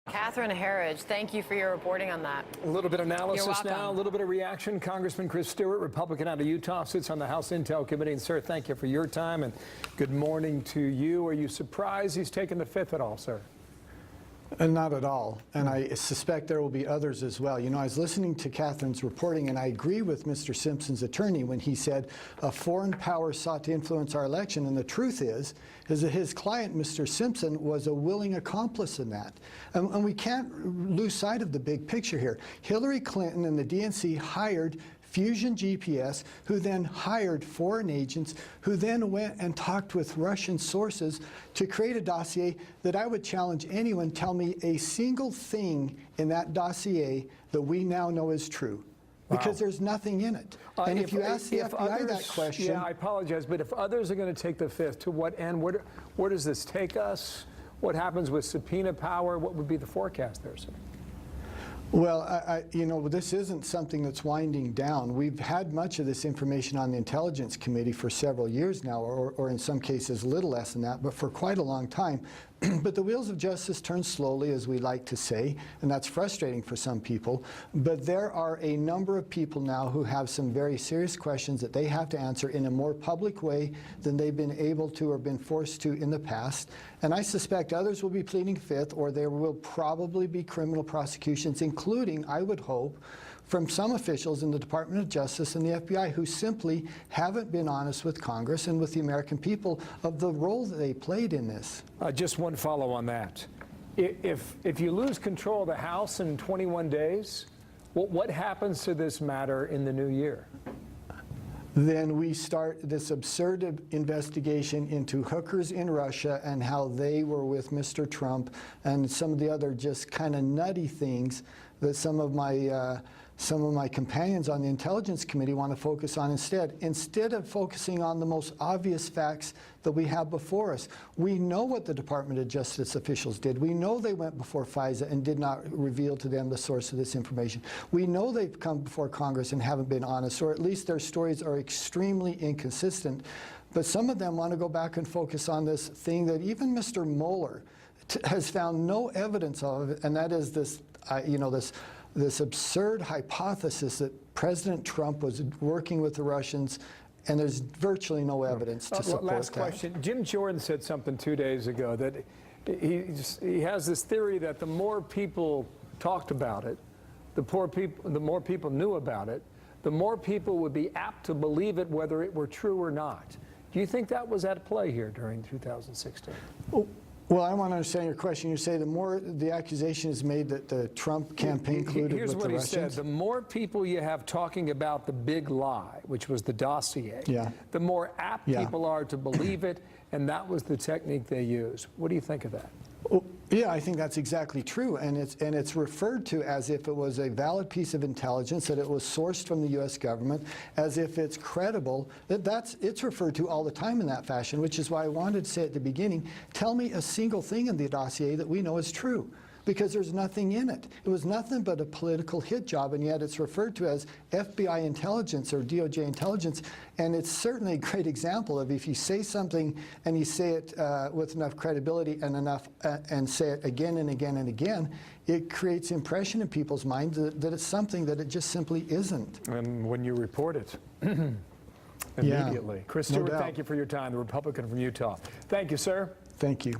Catherine Herridge, thank you for your reporting on that. A little bit of analysis You're welcome. now, a little bit of reaction. Congressman Chris Stewart, Republican out of Utah, sits on the House Intel Committee. And, sir, thank you for your time, and good morning to you. Are you surprised he's taken the fifth at all, sir? Not at all, and I suspect there will be others as well. You know, I was listening to Catherine's reporting, and I agree with Mr. Simpson's attorney when he said a foreign power sought to influence our election, and the truth is that his client, Mr. Simpson, was a willing accomplice in that. And we can't lose sight of the big picture here. Hillary Clinton and the DNC hired Fusion GPS, who then hired foreign agents, who then went and talked with Russian sources to create a dossier that I would challenge anyone tell me a single thing in that dossier that we now know is true. Because there's nothing in it. And if you ask the FBI that question... Yeah, I apologize, but if others are going to take the fifth, to what end? Where does this take us? What happens with subpoena power? What would be the forecast there, sir? Well, you know, this isn't something that's winding down. We've had much of this information on the Intelligence Committee for several years now, or in some cases little less than that, but for quite a long time. But the wheels of justice turn slowly, as we like to say, and that's frustrating for some people. But there are a number of people now who have some very serious questions that they have to answer in a more public way than they've been able to or been forced to in the past. And I suspect others will be pleading fifth, or there will probably be criminal prosecutions, including, I would hope, from some officials in the Department of Justice and the FBI who simply haven't been honest with Congress and with the American people of the role that they played in this. Just one follow on that. If you lose control of the House in 21 days, what happens to this matter in the new year? Then we start this absurd investigation into hookers in Russia and how they were with Mr. Trump and some of the other just kind of nutty things that some of my companions on the Intelligence Committee want to focus on instead of focusing on the most obvious facts that we have before us. We know what the Department of Justice officials did. We know they went before FISA and did not reveal to them the source of this information. We know they've come before Congress and haven't been honest, or at least their stories are extremely inconsistent. But some of them want to go back and focus on this thing that even Mr. Mueller has found no evidence of, and that is this, this absurd hypothesis that President Trump was working with the Russians, and there's virtually no evidence to support that. Last question. Jim Jordan said something 2 days ago that he has this theory that the more people talked about it, the more people knew about it, the more people would be apt to believe it, whether it were true or not. Do you think that was at play here during 2016? Well, I want to understand your question. You say the more the accusation is made that the Trump campaign colluded with the Russians? Here's what he said. The more people you have talking about the big lie, which was the dossier, the more apt people are to believe it, and that was the technique they used. What do you think of that? Well, yeah, I think that's exactly true, and it's referred to as if it was a valid piece of intelligence, that it was sourced from the U.S. government, as if it's credible. It's referred to all the time in that fashion, which is why I wanted to say at the beginning, tell me a single thing in the dossier that we know is true, because there's nothing in it. It was nothing but a political hit job, and yet it's referred to as FBI intelligence or DOJ intelligence, and it's certainly a great example of if you say something and you say it with enough credibility and say it again and again and again, it creates impression in people's minds that it's something that it just simply isn't. And when you report it immediately. Chris Stewart, thank you for your time, the Republican from Utah. Thank you, sir. Thank you.